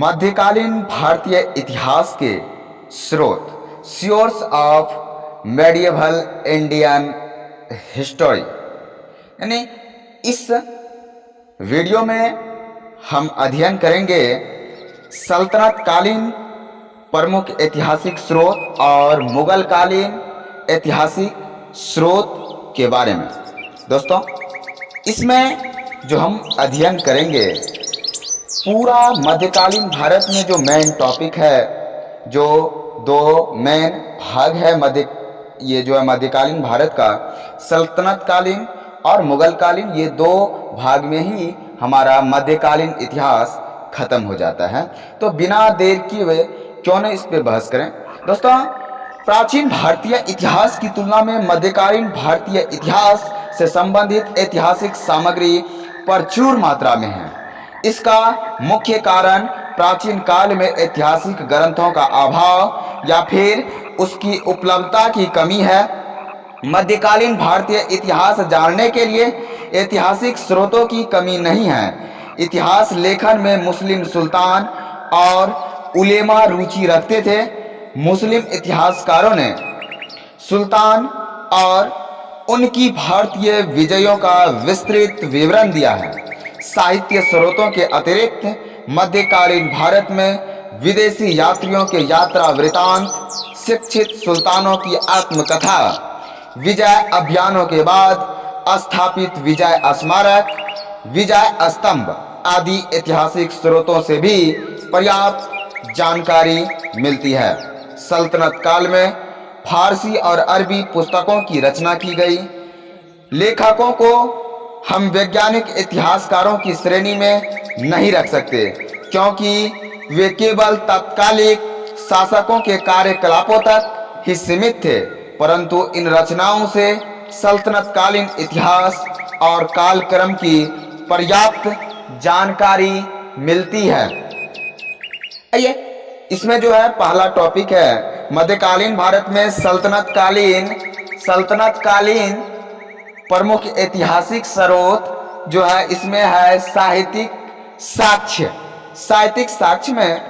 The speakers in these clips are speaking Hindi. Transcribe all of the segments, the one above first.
मध्यकालीन भारतीय इतिहास के स्रोत, source of medieval Indian history. यानी इस वीडियो में हम अध्ययन करेंगे सल्तनत कालीन प्रमुख ऐतिहासिक स्रोत और मुगल कालीन ऐतिहासिक स्रोत के बारे में। दोस्तों, इसमें जो हम अध्ययन करेंगे पूरा मध्यकालीन भारत में जो मेन टॉपिक है, जो दो मेन भाग है ये जो है मध्यकालीन भारत का, सल्तनत कालीन और मुगल कालीन, ये दो भाग में ही हमारा मध्यकालीन इतिहास खत्म हो जाता है। तो बिना देर किए हुए क्यों न इस पे बहस करें। दोस्तों, प्राचीन भारतीय इतिहास की तुलना में मध्यकालीन भारतीय इतिहास से संबंधित ऐतिहासिक सामग्री प्रचुर मात्रा में है। इसका मुख्य कारण प्राचीन काल में ऐतिहासिक ग्रंथों का अभाव या फिर उसकी उपलब्धता की कमी है। मध्यकालीन भारतीय इतिहास जानने के लिए ऐतिहासिक स्रोतों की कमी नहीं है। इतिहास लेखन में मुस्लिम सुल्तान और उलेमा रुचि रखते थे। मुस्लिम इतिहासकारों ने सुल्तान और उनकी भारतीय विजयों का विस्तृत विवरण दिया है। साहित्य स्रोतों के अतिरिक्त मध्यकालीन भारत में विदेशी यात्रियों के यात्रा वृतांत, शिक्षित सुल्तानों की आत्मकथा, विजय अभियानों के बाद स्थापित विजय स्मारक, विजय स्तंभ आदि ऐतिहासिक स्रोतों से भी पर्याप्त जानकारी मिलती है। सल्तनत काल में फारसी और अरबी पुस्तकों की रचना की गई। लेखकों को हम वैज्ञानिक इतिहासकारों की श्रेणी में नहीं रख सकते, क्योंकि वे केवल तत्कालिक शासकों के कार्यकलापों तक ही सीमित थे, परंतु इन रचनाओं से सल्तनत कालीन इतिहास और कालक्रम की पर्याप्त जानकारी मिलती है। आइए, इसमें जो है पहला टॉपिक है मध्यकालीन भारत में सल्तनत कालीन प्रमुख ऐतिहासिक स्रोत जो है, इसमें है साहित्यिक साक्ष्य। साहित्यिक साक्ष्य में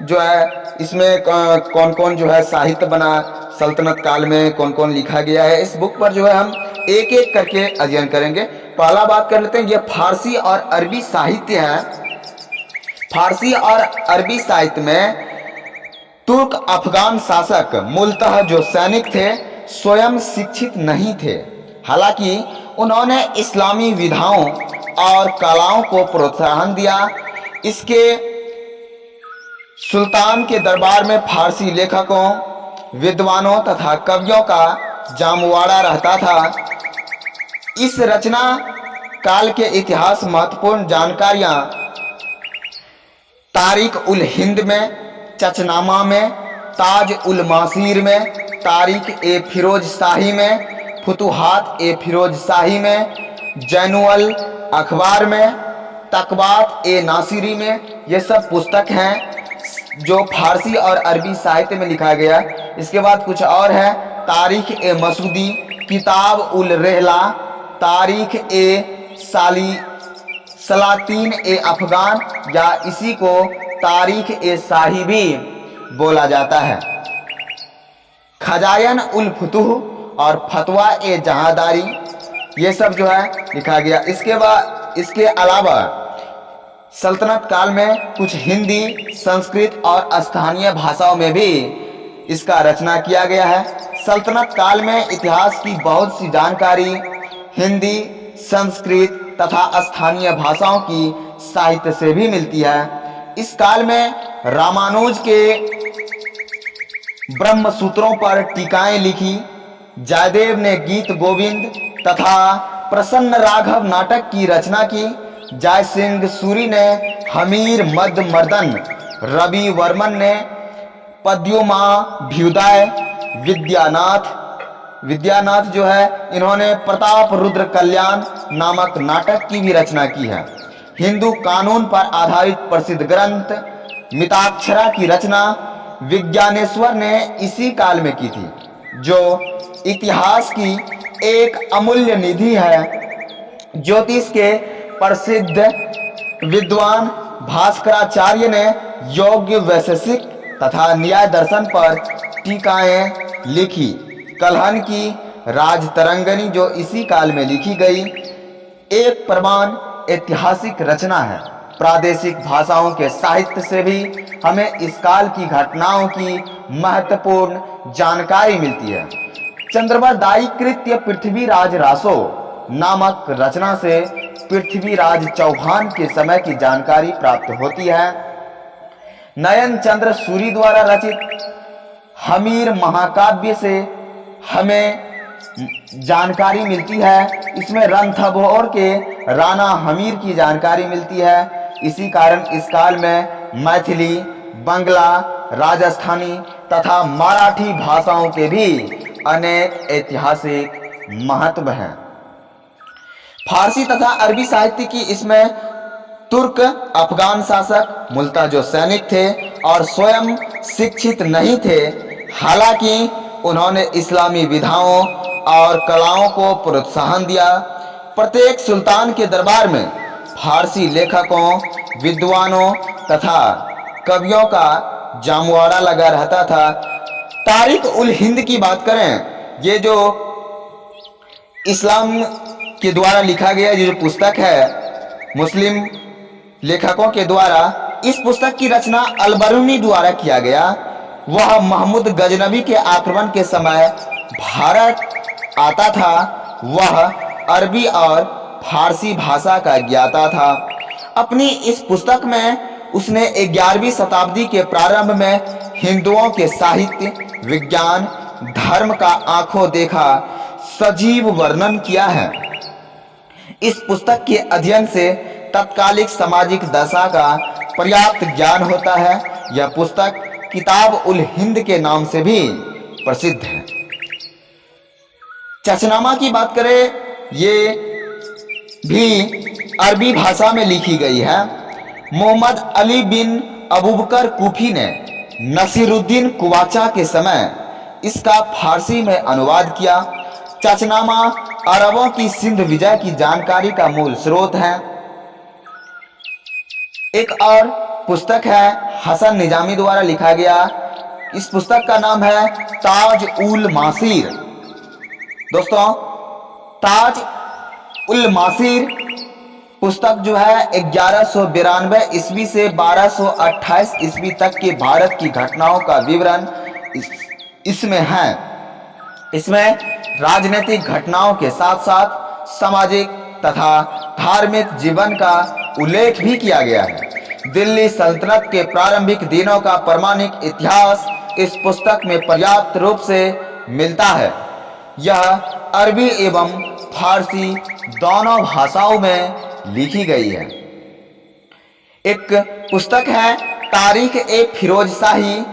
जो है इसमें कौन कौन जो है साहित्य बना, सल्तनत काल में कौन कौन लिखा गया है, इस बुक पर जो है हम एक एक करके अध्ययन करेंगे। पहला बात कर लेते हैं, ये फारसी और अरबी साहित्य है। फारसी और अरबी साहित्य में तुर्क अफगान शासक, मूलतः जो सैनिक थे, स्वयं शिक्षित नहीं थे। हालांकि उन्होंने इस्लामी विधाओं और कलाओं को प्रोत्साहन दिया। इसके सुल्तान के दरबार में फारसी लेखकों, विद्वानों तथा कवियों का जामवाड़ा रहता था। इस रचना काल के इतिहास महत्वपूर्ण जानकारियां तारीख उल हिंद में, चचनामा में, ताज उल मासीर में, तारीख ए फिरोज शाही में, फुतुहात ए फिरोज शाही में, जैनुअल अखबार में, तकबात ए नासिरी में, ये सब पुस्तक हैं जो फारसी और अरबी साहित्य में लिखा गया। इसके बाद कुछ और है, तारीख ए मसूदी, किताब उल रहला, तारीख ए सलातीन ए अफगान, या इसी को तारीख ए शाही भी बोला जाता है। खजायन उल फुतुह और फतवा ए जहादारी, ये सब जो है लिखा गया। इसके अलावा सल्तनत काल में कुछ हिंदी, संस्कृत और स्थानीय भाषाओं में भी इसका रचना किया गया है। सल्तनत काल में इतिहास की बहुत सी जानकारी हिंदी, संस्कृत तथा स्थानीय भाषाओं की साहित्य से भी मिलती है। इस काल में रामानुज के ब्रह्म सूत्रों पर टीकाएं लिखी। जयदेव ने गीत गोविंद तथा प्रसन्न राघव नाटक की रचना की। जय सिंह सूरी ने हमीर मद मर्दन, रवि वर्मन ने पद्योमाभ्युदय, विद्यानाथ जो है इन्होंने प्रताप रुद्र कल्याण नामक नाटक की भी रचना की है। हिंदू कानून पर आधारित प्रसिद्ध ग्रंथ मिताक्षरा की रचना विज्ञानेश्वर ने इसी काल में की थी, जो इतिहास की एक अमूल्य निधि है। ज्योतिष के प्रसिद्ध विद्वान भास्कराचार्य ने योग्य वैशेषिक तथा न्याय दर्शन पर टीकाएं लिखी। कल्हण की राजतरंगिणी जो इसी काल में लिखी गई एक प्रमाण ऐतिहासिक रचना है। प्रादेशिक भाषाओं के साहित्य से भी हमें इस काल की घटनाओं की महत्वपूर्ण जानकारी मिलती है। चंद्रवरदायी कृत्य पृथ्वीराज रासो नामक रचना से पृथ्वीराज चौहान के समय की जानकारी प्राप्त होती है। नयन चंद्र सूरी द्वारा रचित हमीर महाकाव्य से हमें जानकारी मिलती है। इसमें रणथंभौर के राणा हमीर की जानकारी मिलती है। इसी कारण इस काल में मैथिली, बंगला, राजस्थानी तथा मराठी भाषाओं के भी अनेक ऐतिहासिक महत्व हैं। फारसी तथा अरबी साहित्य की इसमें तुर्क अफगान शासक मूलतः जो सैनिक थे और स्वयं शिक्षित नहीं थे, हालांकि उन्होंने इस्लामी विधाओं और कलाओं को प्रोत्साहन दिया। प्रत्येक सुल्तान के दरबार में फारसी लेखकों, विद्वानों तथा कवियों का जमवाड़ा लगा रहता था। तारिक उल हिंद की बात करें, ये जो इस्लाम के द्वारा लिखा गया जो पुस्तक है मुस्लिम लेखकों के द्वारा, इस पुस्तक की रचना अल-बरूनी द्वारा किया गया। वह महमूद गजनवी के आक्रमण के समय भारत आता था। वह अरबी और फारसी भाषा का ज्ञाता था। अपनी इस पुस्तक में उसने 11वीं शताब्दी के प्रारंभ में हिंदुओं के साहित्य, विज्ञान, धर्म का आंखों देखा सजीव वर्णन किया है। इस पुस्तक के अध्ययन से तत्कालिक सामाजिक दशा का पर्याप्त ज्ञान होता है। यह पुस्तक किताब उल हिंद के नाम से भी प्रसिद्ध है। चचनामा की बात करें, ये भी अरबी भाषा में लिखी गई है। मोहम्मद अली बिन अबूबकर कूफी ने नसीरुद्दीन कुवाचा के समय इसका फारसी में अनुवाद किया। चचनामा अरबों की सिंध विजय की जानकारी का मूल स्रोत है। एक और पुस्तक है हसन निजामी द्वारा लिखा गया। इस पुस्तक का नाम है ताज उल मासीर। दोस्तों, ताज उल मासीर पुस्तक जो है 1192 ईस्वी से 1228 ईस्वी तक के भारत की घटनाओं का विवरण इसमें है। इसमें राजनीतिक घटनाओं के साथ साथ सामाजिक तथा धार्मिक जीवन का उल्लेख भी किया गया है। दिल्ली सल्तनत के प्रारंभिक दिनों का प्रामाणिक इतिहास इस पुस्तक में पर्याप्त रूप से मिलता है। यह अरबी एवं फारसी दोनों भाषाओं में लिखी गई है। एक पुस्तक है तारीख ए फिरोज शाही,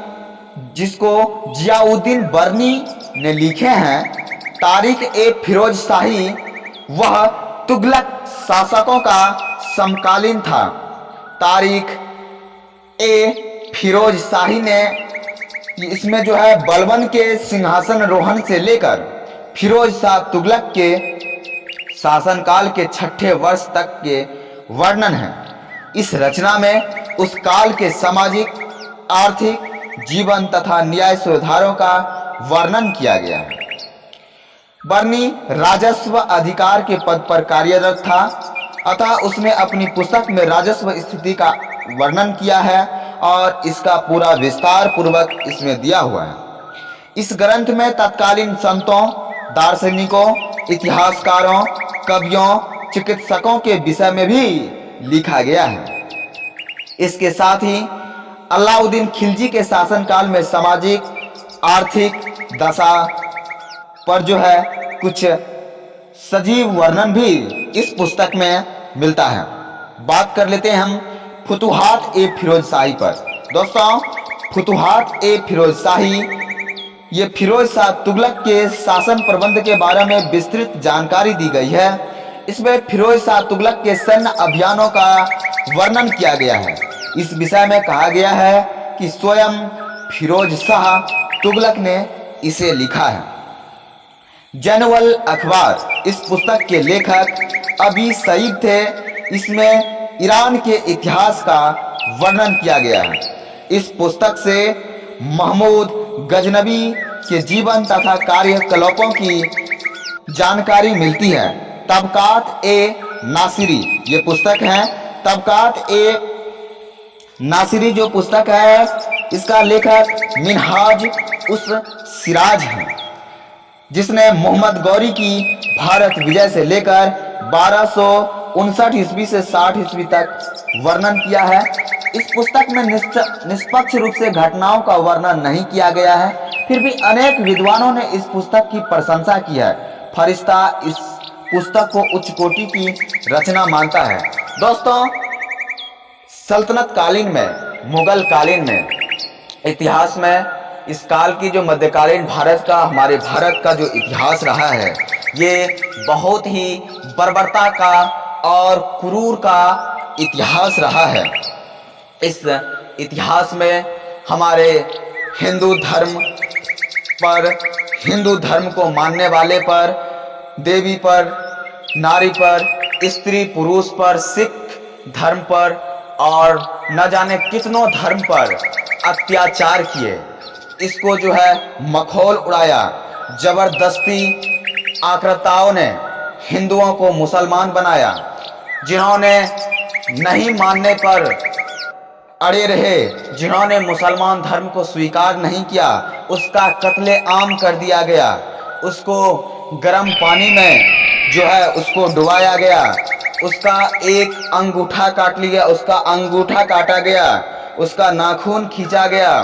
जिसको जियाउद्दीन बर्नी ने लिखे हैं। तारीख ए फिरोज शाही वह तुगलक शासकों का समकालीन था। तारीख ए फिरोज शाही ने इसमें जो है बलबन के सिंहासन रोहन से लेकर फिरोज शाह तुगलक के शासनकाल के 6ठे वर्ष तक के वर्णन है। इस रचना में उस काल के सामाजिक, आर्थिक जीवन तथा न्याय सुधारों का वर्णन किया गया है। बर्नी राजस्व अधिकार के पद पर कार्यरत था, अतः उसने अपनी पुस्तक में राजस्व स्थिति का वर्णन किया है और इसका पूरा विस्तार पूर्वक इसमें दिया हुआ है। इस ग्रंथ में तत्कालीन संतों, दार्शनिकों, इतिहासकारों, कवियों, चिकित्सकों के विषय में भी लिखा गया है। इसके साथ ही अलाउद्दीन खिलजी के शासनकाल में सामाजिक, आर्थिक दशा पर जो है कुछ सजीव वर्णन भी इस पुस्तक में मिलता है। बात कर लेते हैं हम फुतुहात ए फिरोज शाही पर। दोस्तों, फुतुहात ए फिरोज शाही ये फिरोज शाह तुगलक के शासन प्रबंध के बारे में विस्तृत जानकारी दी गई है। इसमें फिरोज शाह तुगलक के सैन्य अभियानों का वर्णन किया गया है। इस विषय में कहा गया है कि स्वयं फिरोज शाह तुगलक ने इसे लिखा है। जनवल अखबार इस पुस्तक के लेखक अबी सईद थे। इसमें ईरान के इतिहास का वर्णन किया गया है। इस पुस्तक से महमूद गजनबी के जीवन तथा कार्यकलापों की जानकारी मिलती है। तबकात ए नासिरी ये पुस्तक है। तबकात ए नासिरी जो पुस्तक है, इसका लेखक मिनहाज उस सिराज है, जिसने मोहम्मद गौरी की भारत विजय से लेकर 1259 ईस्वी से 60 ईस्वी तक वर्णन किया है। इस पुस्तक में निष्पक्ष रूप से घटनाओं का वर्णन नहीं किया गया है, फिर भी अनेक विद्वानों ने इस पुस्तक की प्रशंसा की है। फरिश्ता इस पुस्तक को उच्च कोटि की रचना मानता है। दोस्तों, सल्तनत कालीन में, मुगल कालीन में, इतिहास में इस काल की जो मध्यकालीन भारत का, हमारे भारत का जो इतिहास रहा है, ये बहुत ही बर्बरता का और क्रूर का इतिहास रहा है। इस इतिहास में हमारे हिंदू धर्म पर, हिंदू धर्म को मानने वाले पर, देवी पर, नारी पर, स्त्री पुरुष पर, सिख धर्म पर और न जाने कितनों धर्म पर अत्याचार किए। इसको जो है मखौल उड़ाया। जबरदस्ती आक्रांताओं ने हिंदुओं को मुसलमान बनाया। जिन्होंने नहीं मानने पर अड़े रहे, जिन्होंने मुसलमान धर्म को स्वीकार नहीं किया, उसका कत्ले आम कर दिया गया। उसको गर्म पानी में जो है उसको डुबाया गया। उसका एक अंगूठा काट लिया, उसका अंगूठा काटा गया, उसका नाखून खींचा गया।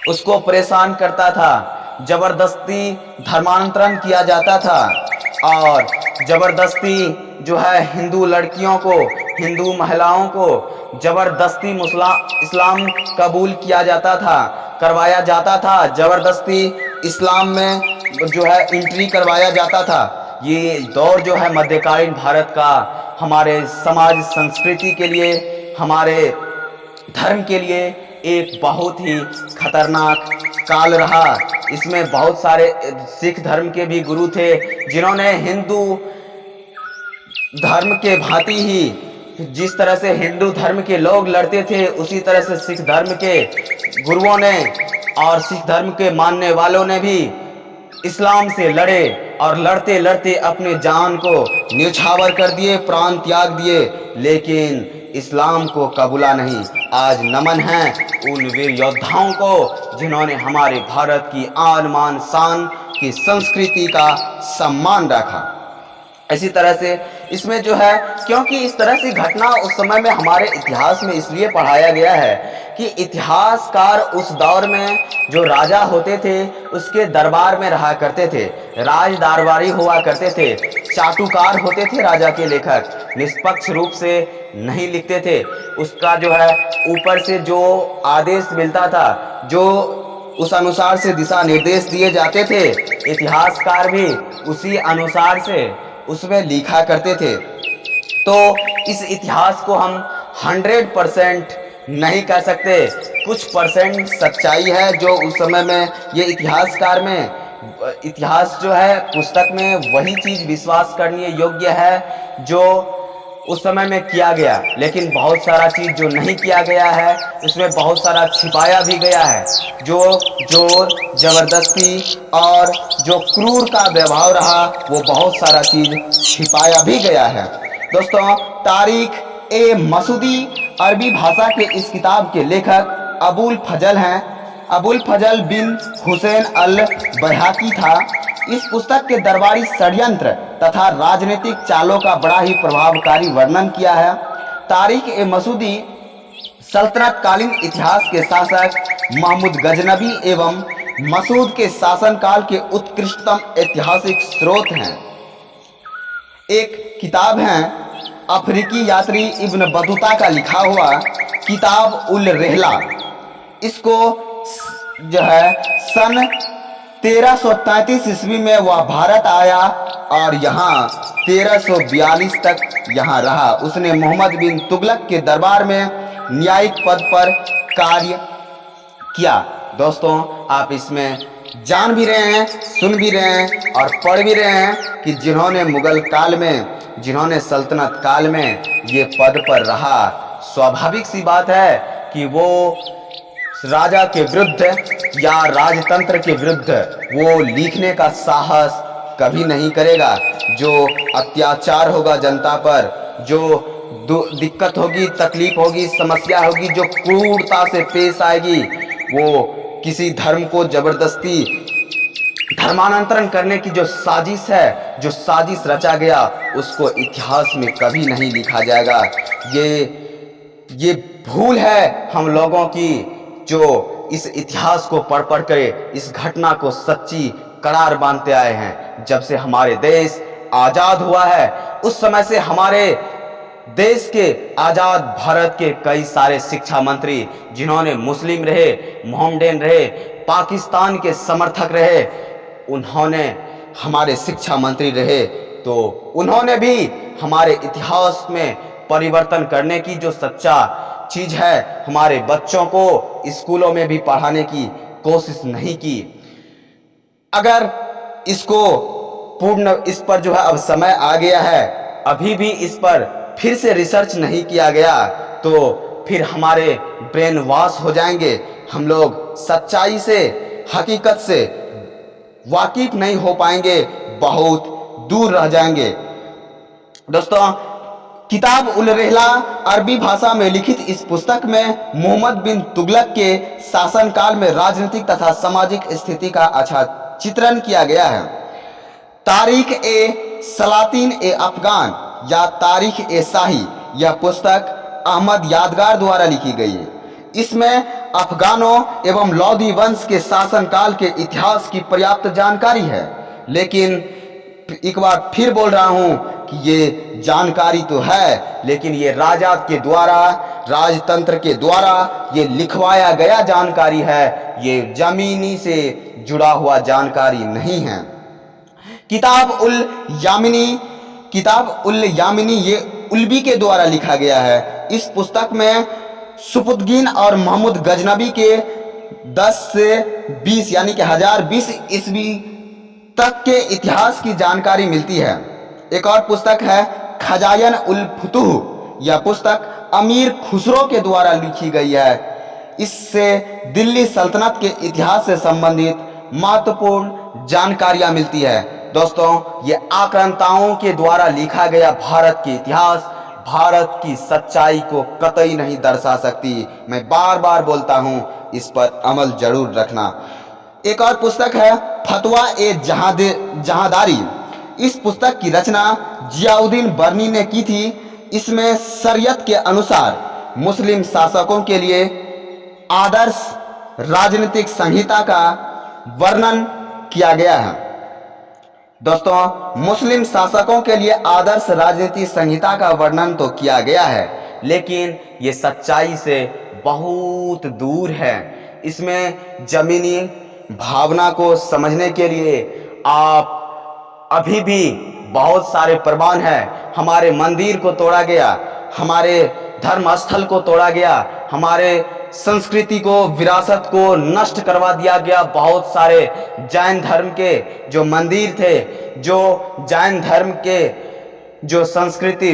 उसको परेशान करता था, जबरदस्ती धर्मांतरण किया जाता था और जबरदस्ती जो है हिंदू लड़कियों को, हिंदू महिलाओं को जबरदस्ती इस्लाम कबूल किया जाता था, करवाया जाता था। जबरदस्ती इस्लाम में जो है एंट्री करवाया जाता था। ये दौर जो है मध्यकालीन भारत का हमारे समाज संस्कृति के लिए, हमारे धर्म के लिए एक बहुत ही खतरनाक काल रहा। इसमें बहुत सारे सिख धर्म के भी गुरु थे, जिन्होंने हिंदू धर्म के भांति ही, जिस तरह से हिंदू धर्म के लोग लड़ते थे, उसी तरह से सिख धर्म के गुरुओं ने और सिख धर्म के मानने वालों ने भी इस्लाम से लड़े और लड़ते लड़ते अपने जान को न्यौछावर कर दिए, प्राण त्याग दिए, लेकिन इस्लाम को कबूला नहीं। आज नमन है उन वीर योद्धाओं को जिन्होंने हमारे भारत की आन मान शान की संस्कृति का सम्मान रखा। इसी तरह से इसमें जो है, क्योंकि इस तरह की घटना उस समय में हमारे इतिहास में इसलिए पढ़ाया गया है कि इतिहासकार उस दौर में जो राजा होते थे उसके दरबार में रहा करते थे, राज दरबारी हुआ करते थे, चाटुकार होते थे राजा के लेखक, निष्पक्ष रूप से नहीं लिखते थे। उसका जो है ऊपर से जो आदेश मिलता था, जो उस अनुसार से दिशा निर्देश दिए जाते थे, इतिहासकार भी उसी अनुसार से उसमें लिखा करते थे। तो इस इतिहास को हम 100% नहीं कह सकते, कुछ परसेंट सच्चाई है जो उस समय में ये इतिहासकार में, इतिहास जो है पुस्तक में वही चीज विश्वास करने योग्य है जो उस समय में किया गया। लेकिन बहुत सारा चीज जो नहीं किया गया है, उसमें बहुत सारा छिपाया भी गया है। जो जोर जबरदस्ती और जो क्रूर का व्यवहार रहा, वो बहुत सारा चीज छिपाया भी गया है। दोस्तों, तारिक ए मसूदी अरबी भाषा के इस किताब के लेखक अबुल फजल हैं। अबुल फजल बिन हुसैन अल बैहाकी था। इस पुस्तक के दरबारी षड्यंत्र तथा राजनीतिक चालों का बड़ा ही प्रभावकारी वर्णन किया है। तारिक ए मसूदी सल्तनत कालीन इतिहास के शासक महमूद गजनबी एवं मसूद के शासनकाल के उत्कृष्टतम ऐतिहासिक स्रोत हैं। एक किताब है अफ्रीकी यात्री इब्न बतूता का लिखा हुआ किताब उल रहला। इसको जो है सन 1333 ईस्वी में वह भारत आया और यहाँ 1342 तक यहाँ रहा। उसने मोहम्मद बिन तुगलक के दरबार में न्यायिक पद पर कार्य किया। दोस्तों, आप इसमें जान भी रहे हैं, सुन भी रहे हैं और पढ़ भी रहे हैं कि जिन्होंने मुगल काल में, जिन्होंने सल्तनत काल में ये पद पर रहा, स्वाभाविक सी बात है कि वो राजा के विरुद्ध या राजतंत्र के विरुद्ध वो लिखने का साहस कभी नहीं करेगा। जो अत्याचार होगा जनता पर, जो दिक्कत होगी, तकलीफ होगी, समस्या होगी, जो क्रूरता से पेश आएगी, वो किसी धर्म को जबरदस्ती धर्मांतरण करने की जो साजिश है, जो साजिश रचा गया, उसको इतिहास में कभी नहीं लिखा जाएगा। ये भूल है हम लोगों की, जो इस इतिहास को पढ़ पढ़ कर इस घटना को सच्ची करार मानते आए हैं। जब से हमारे देश आजाद हुआ है, उस समय से हमारे देश के आजाद भारत के कई सारे शिक्षा मंत्री, जिन्होंने मुस्लिम रहे, मोहम्मडन रहे, पाकिस्तान के समर्थक रहे, उन्होंने हमारे शिक्षा मंत्री रहे, तो उन्होंने भी हमारे इतिहास में परिवर्तन करने की जो सच्चा चीज है, हमारे बच्चों को स्कूलों में भी पढ़ाने की कोशिश नहीं की। अगर इसको इस पर जो है अब समय आ गया है, अभी भी इस पर फिर से रिसर्च नहीं किया गया, तो फिर हमारे ब्रेन वॉश हो जाएंगे। हम लोग सच्चाई से, हकीकत से वाकिफ नहीं हो पाएंगे, बहुत दूर रह जाएंगे। दोस्तों, किताब उल रहला अरबी भाषा में लिखित इस पुस्तक में मोहम्मद बिन तुगलक के शासनकाल में राजनीतिक तथा सामाजिक स्थिति का अच्छा चित्रण किया गया है। तारीख ए सलातीन ए अफगान या तारीख ए शाही, यह पुस्तक अहमद यादगार द्वारा लिखी गई है। इसमें अफगानों एवं लौदी वंश के शासनकाल के इतिहास की पर्याप्त जानकारी है, लेकिन एक बार फिर बोल रहा हूं कि ये जानकारी तो है, लेकिन ये राजा के द्वारा, राजतंत्र के द्वारा ये लिखवाया गया जानकारी है, ये जमीनी से जुड़ा हुआ जानकारी नहीं है। किताब उल यामिनी ये उल्बी के द्वारा लिखा गया है। इस पुस्तक में सुपुतगीन और महमूद गजनबी के 10 से 20 यानी कि 1020 ईस्वी तक के इतिहास की जानकारी मिलती है। एक और पुस्तक है खजायन उल फुतूह, यह पुस्तक अमीर खुसरो के द्वारा लिखी गई है। इससे दिल्ली सल्तनत के इतिहास से संबंधित महत्वपूर्ण जानकारियां मिलती है। दोस्तों, ये आक्रांताओं के द्वारा लिखा गया भारत के इतिहास भारत की सच्चाई को कतई नहीं दर्शा सकती। मैं बार बार बोलता हूं, इस पर अमल जरूर रखना। एक और पुस्तक है फतवा ए जहादारी। इस पुस्तक की रचना जियाउद्दीन बर्नी ने की थी। इसमें शरीयत के अनुसार मुस्लिम शासकों के लिए आदर्श राजनीतिक संहिता का वर्णन किया गया है। दोस्तों, मुस्लिम शासकों के लिए आदर्श राजनीति संहिता का वर्णन तो किया गया है, लेकिन ये सच्चाई से बहुत दूर है। इसमें जमीनी भावना को समझने के लिए आप अभी भी बहुत सारे प्रमाण हैं। हमारे मंदिर को तोड़ा गया, हमारे धर्म स्थल को तोड़ा गया, हमारे संस्कृति को, विरासत को नष्ट करवा दिया गया। बहुत सारे जैन धर्म के जो मंदिर थे, जो जैन धर्म के जो संस्कृति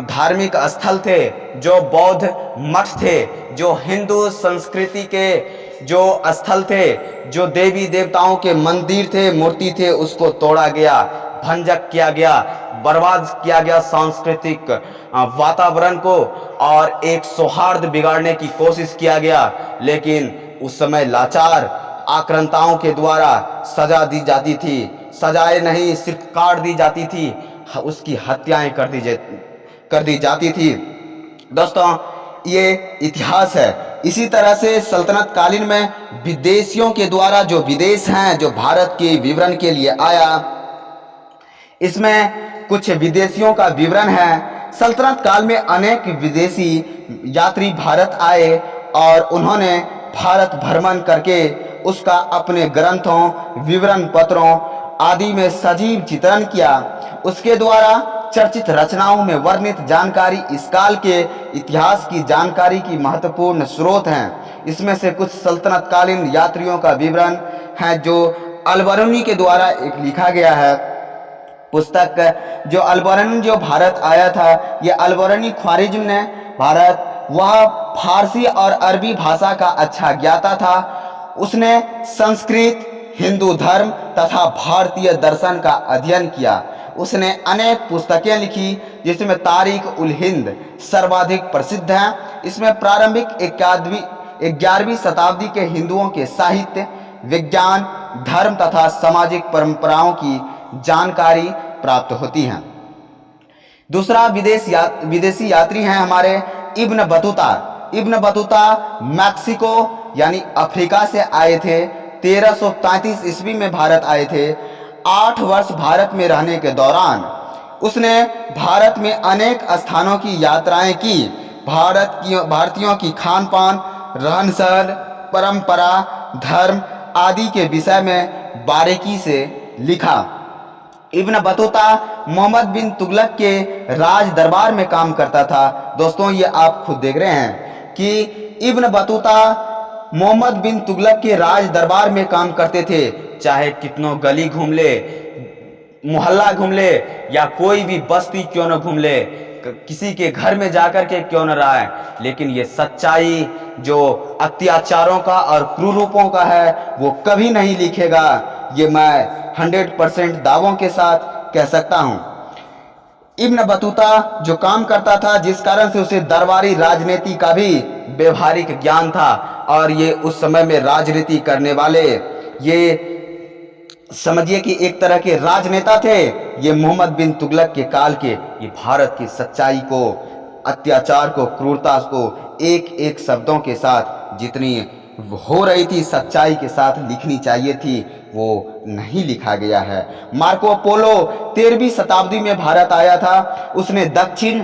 धार्मिक स्थल थे, जो बौद्ध मठ थे, जो हिंदू संस्कृति के जो स्थल थे, जो देवी देवताओं के मंदिर थे, मूर्ति थे, उसको तोड़ा गया, भंजक किया गया, बर्बाद किया गया सांस्कृतिक वातावरण को, और एक सौहार्द बिगाड़ने की कोशिश किया गया। लेकिन उस समय लाचार आक्रांताओं के द्वारा सजा दी जाती थी, सजाएं नहीं सिर्फ काट दी जाती थी, उसकी हत्याएं कर दी जाती थी। दोस्तों, ये इतिहास है। इसी तरह से सल्तनत कालीन में विदेशियों के द्वारा जो विदेश हैं, जो भारत के विवरण के लिए आया, इसमें कुछ विदेशियों का विवरण है। सल्तनत काल में अनेक विदेशी यात्री भारत आए और उन्होंने भारत भ्रमण करके उसका अपने ग्रंथों, विवरण पत्रों आदि में सजीव चित्रण किया। उसके द्वारा चर्चित रचनाओं में वर्णित जानकारी इस काल के इतिहास की जानकारी की महत्वपूर्ण स्रोत हैं। इसमें से कुछ सल्तनत कालीन यात्रियों का विवरण है जो अलबरूनी के द्वारा एक लिखा गया है। पुस्तक जो अलबरूनी जो भारत आया था, ये अलबरूनी ख्वारिज्म ने वह फारसी और अरबी भाषा का अच्छा ज्ञाता था। उसने संस्कृत, हिंदू धर्म तथा भारतीय दर्शन का अध्ययन किया। उसने अनेक पुस्तकें लिखी जिसमें तारीख उल हिंद सर्वाधिक प्रसिद्ध है। इसमें प्रारंभिक 11वीं शताब्दी के हिंदुओं के साहित्य, विज्ञान, धर्म तथा सामाजिक परंपराओं की जानकारी प्राप्त होती है। दूसरा विदेशी यात्री हैं हमारे Ibn Battuta. Ibn Battuta Mexico यानी अफ्रीका से आए थे। 1333 ईस्वी में भारत आए थे। 8 वर्ष भारत में रहने के दौरान उसने भारत में अनेक स्थानों की यात्राएं की। भारतीयों की खान पान, रहन सहन, परंपरा, धर्म आदि के विषय में बारीकी से लिखा। इब्न बतूता मोहम्मद बिन तुगलक के राज दरबार में काम करता था। दोस्तों ये आप खुद देख रहे हैं कि इब्न बतूता मोहम्मद बिन तुगलक के राज दरबार में काम करते थे। चाहे कितनों गली घूम ले, मोहल्ला घूम ले या कोई भी बस्ती क्यों न घूम ले, किसी के घर में जाकर के क्यों न रहा है, लेकिन ये सच्चाई जो अत्याचारों का और क्रूरों का है वो कभी नहीं लिखेगा। ये मैं 100% दावों के साथ कह सकता हूं। इब्न बतूता जो काम करता था, जिस कारण से उसे दरबारी राजनीति का भी व्यवहारिक ज्ञान था, और ये उस समय में राजनीति करने वाले, ये समझिए कि एक तरह के राजनेता थे। ये मोहम्मद बिन तुगलक के काल के ये भारत की सच्चाई को, अत्याचार को, क्रूरता को एक एक शब्दों के साथ जितनी हो रही थी सच्चाई के साथ लिखनी चाहिए थी वो नहीं लिखा गया है। मार्को पोलो 13वीं शताब्दी में भारत आया था। उसने दक्षिण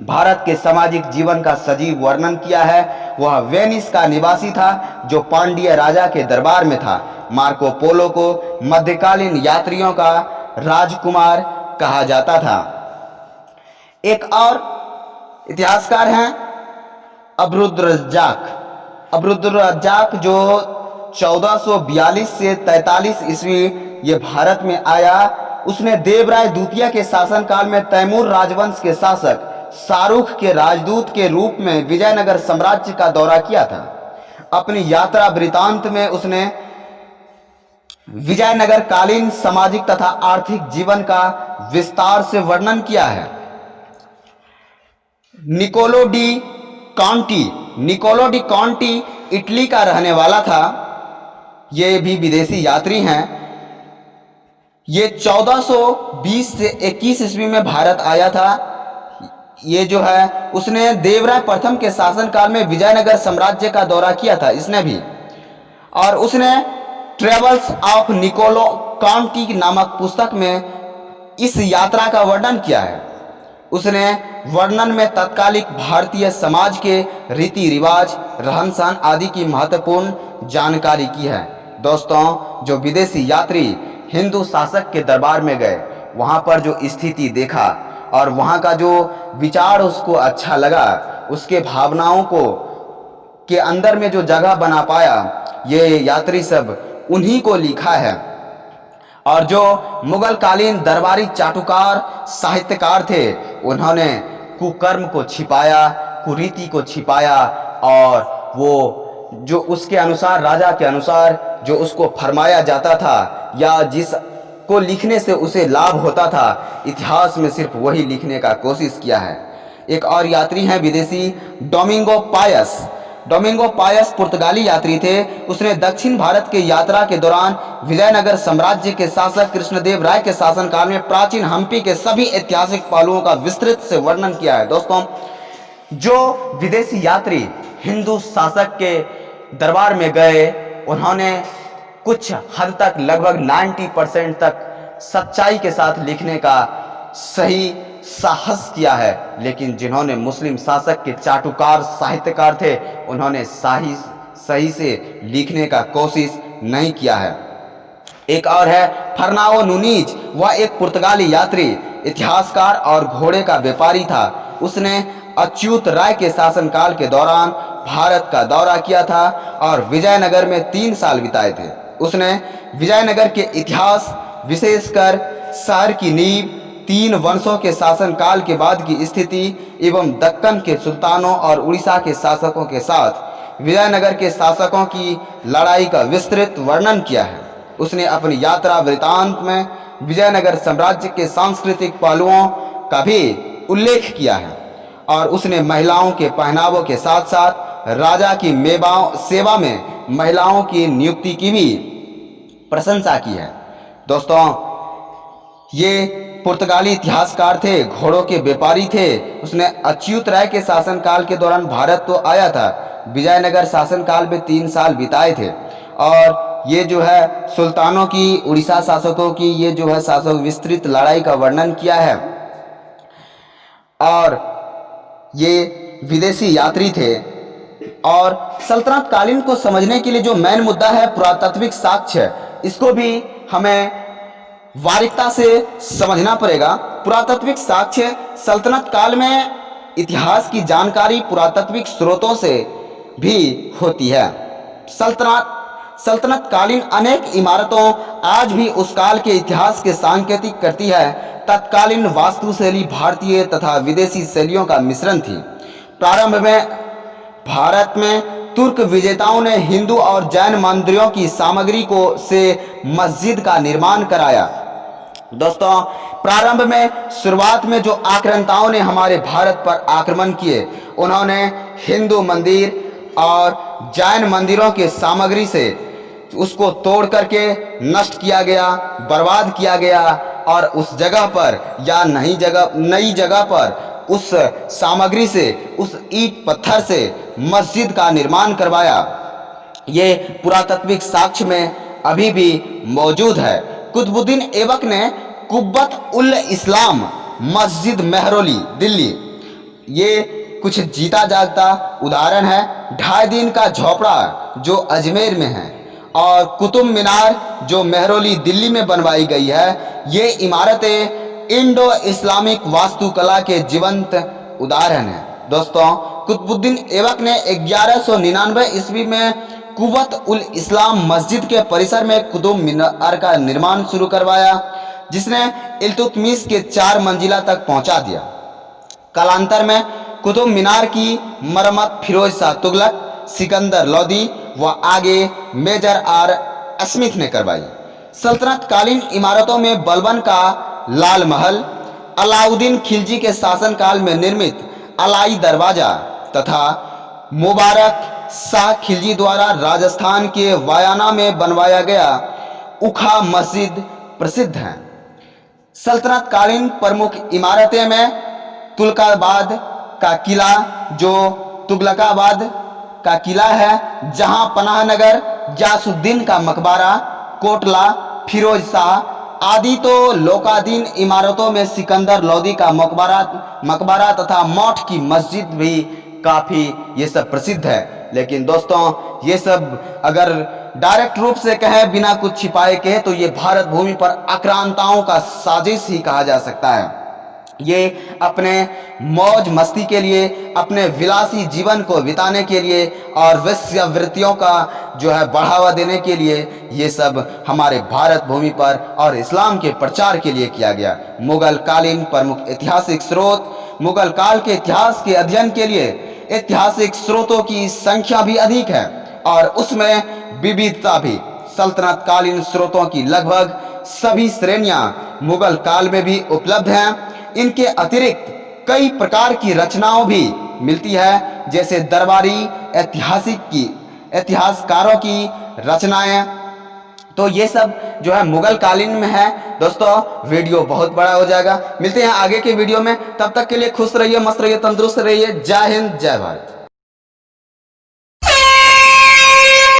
भारत के सामाजिक जीवन का सजीव वर्णन किया है। वह वेनिस का निवासी था जो पांड्य राजा के दरबार में था। मार्को पोलो को मध्यकालीन यात्रियों का राजकुमार कहा जाता था। एक और इतिहासकार हैं अब्दुर्रज़्ज़ाक। अब्दुर्रज़्ज़ाक जो 1442 से 43 ईस्वी ये भारत में आया। उसने देवराय द्वितीय के शासनकाल में तैमूर राजवंश के शासक शाहरुख के राजदूत के रूप में विजयनगर साम्राज्य का दौरा किया था। अपनी यात्रा वृतांत में उसने विजयनगर कालीन सामाजिक तथा आर्थिक जीवन का विस्तार से वर्णन किया है। निकोलो डी कॉन्टी इटली का रहने वाला था। ये भी विदेशी यात्री हैं। ये 1420 से 21 ईस्वी में भारत आया था। ये जो है उसने देवराय प्रथम के शासनकाल में विजयनगर साम्राज्य का दौरा किया था इसने भी, और उसने ट्रेवल्स ऑफ निकोलो कॉन्टी नामक पुस्तक में इस यात्रा का वर्णन किया है। उसने वर्णन में तत्कालिक भारतीय समाज के रीति रिवाज, रहन सहन आदि की महत्वपूर्ण जानकारी की है। दोस्तों जो विदेशी यात्री हिंदू शासक के दरबार में गए, वहाँ पर जो स्थिति देखा और वहाँ का जो विचार उसको अच्छा लगा, उसके भावनाओं को के अंदर में जो जगह बना पाया, ये यात्री सब उन्हीं को लिखा है। और जो मुगल कालीन दरबारी चाटुकार साहित्यकार थे, उन्होंने कुकर्म को छिपाया, कुरीति को छिपाया, और वो जो उसके अनुसार, राजा के अनुसार जो उसको फरमाया जाता था या जिस को लिखने से उसे लाभ होता था, इतिहास में सिर्फ वही लिखने का कोशिश किया है। एक और यात्री हैं विदेशी डोमिंगो पायस। डोमिंगो पायस पुर्तगाली यात्री थे। उसने दक्षिण भारत के यात्रा के दौरान विजयनगर साम्राज्य के शासक कृष्णदेव राय के शासनकाल में प्राचीन हम्पी के सभी ऐतिहासिक पहलुओं का विस्तृत से वर्णन किया है। दोस्तों जो विदेशी यात्री हिंदू शासक के दरबार में गए, उन्होंने कुछ हद तक लगभग 90% तक सच्चाई के साथ लिखने का सही साहस किया है, लेकिन जिन्होंने मुस्लिम शासक के चाटुकार साहित्यकार थे, उन्होंने सही से लिखने का कोशिश नहीं किया है। एक और है फर्नाओ नूनीज। वह एक पुर्तगाली यात्री, इतिहासकार और घोड़े का व्यापारी था। उसने अच्युत राय के शासनकाल के दौरान भारत का दौरा किया था और विजयनगर में 3 साल बिताए थे। उसने विजयनगर के इतिहास, विशेषकर शहर की नींव, तीन वंशों के शासनकाल के बाद की स्थिति एवं दक्कन के सुल्तानों और उड़ीसा के शासकों के साथ विजयनगर के शासकों की लड़ाई का विस्तृत वर्णन किया है। उसने अपनी यात्रा वृतांत में विजयनगर साम्राज्य के सांस्कृतिक पहलुओं का भी उल्लेख किया है और उसने महिलाओं के पहनावों के साथ साथ राजा की सेवा में महिलाओं की नियुक्ति की भी प्रशंसा की है। दोस्तों, ये पुर्तगाली इतिहासकार थे, घोड़ों के व्यापारी थे। उसने अच्युत राय के शासनकाल के दौरान भारत तो आया था, विजयनगर शासनकाल में 3 साल बिताए थे और ये जो है सुल्तानों की, उड़ीसा शासकों की ये जो है शासक विस्तृत लड़ाई का वर्णन किया है। और ये विदेशी यात्री थे और सल्तनत कालीन को समझने के लिए जो मेन मुद्दा है पुरातात्विक साक्ष्य, इसको भी हमें बारीकता से समझना पड़ेगा। पुरातात्विक साक्ष्य सल्तनत काल में इतिहास की जानकारी पुरातात्विक स्रोतों से भी होती है। सल्तनत कालीन अनेक इमारतों आज भी उस काल के इतिहास के सांकेतिक करती है। तत्कालीन वास्तुशैली भारतीय तथा विदेशी शैलियों का मिश्रण थी। प्रारंभ में भारत में तुर्क विजेताओं ने हिंदू और जैन मंदिरों की सामग्री को से मस्जिद का निर्माण कराया। दोस्तों, प्रारंभ में शुरुआत में जो आक्रांताओं ने हमारे भारत पर आक्रमण किए, उन्होंने हिंदू मंदिर और जैन मंदिरों के सामग्री से उसको तोड़ करके नष्ट किया गया, बर्बाद किया गया और उस जगह पर या नई जगह पर उस सामग्री से, उस ईंट पत्थर से मस्जिद का निर्माण करवाया। ये पुरातात्विक साक्ष्य में अभी भी मौजूद है। कुतुबुद्दीन ऐबक ने कुब्बत उल इस्लाम मस्जिद मेहरौली दिल्ली, ये कुछ जीता जागता उदाहरण है। 2.5 दिन का झोपड़ा जो अजमेर में है और कुतुब मीनार जो मेहरौली दिल्ली में बनवाई गई है, ये इमारतें इंडो इस्लामिक वास्तुकला के जीवंत उदाहरण हैं। दोस्तों, कुतुबुद्दीन ऐबक ने 1199 ईस्वी में कुब्बत उल इस्लाम मस्जिद के परिसर में कुतुब मीनार का निर्माण शुरू करवाया, जिसने इल्तुतमिश के 4 मंजिला तक पहुंचा दिया। कालांतर में कुतुब मीनार की मरम्मत फिरोज शाह तुगलक, सिकंदर लोदी व आगे मेजर आर स्मिथ ने करवाई। सल्तनत कालीन इमारतों में बलबन का लाल महल, अलाउद्दीन खिलजी के शासनकाल में निर्मित अलाई दरवाजा तथा मुबारक शाह खिलजी द्वारा राजस्थान के वायाना में बनवाया गया उखा मस्जिद प्रसिद्ध हैं। सल्तनत कालीन प्रमुख इमारतें में तुगलकाबाद का किला, जो तुगलकाबाद का किला है, जहां पनाहनगर, गयासुद्दीन का मकबरा, कोटला, फिरोज शाह आदि तो लोकाधीन इमारतों में सिकंदर लोदी का मकबरा तथा मठ की मस्जिद भी काफ़ी ये सब प्रसिद्ध है। लेकिन दोस्तों, ये सब अगर डायरेक्ट रूप से कहें, बिना कुछ छिपाए कहें, तो ये भारत भूमि पर आक्रांताओं का साजिश ही कहा जा सकता है। ये अपने मौज मस्ती के लिए, अपने विलासी जीवन को बिताने के लिए और वेश्यावृत्तियों का जो है बढ़ावा देने के लिए ये सब हमारे भारत भूमि पर और इस्लाम के प्रचार के लिए किया गया। मुगल कालीन प्रमुख ऐतिहासिक स्रोत, मुगल काल के इतिहास के अध्ययन के लिए ऐतिहासिक स्रोतों की संख्या भी अधिक है और उसमें विविधता भी। सल्तनत कालीन स्रोतों की लगभग सभी श्रेणियां मुगल काल में भी उपलब्ध हैं। इनके अतिरिक्त कई प्रकार की रचनाओं भी मिलती है, जैसे दरबारी इतिहासकारों की रचनाएं। तो ये सब जो है मुगल कालीन में है। दोस्तों, वीडियो बहुत बड़ा हो जाएगा, मिलते हैं आगे के वीडियो में। तब तक के लिए खुश रहिए, मस्त रहिए, तंदुरुस्त रहिए। जय हिंद, जय भारत।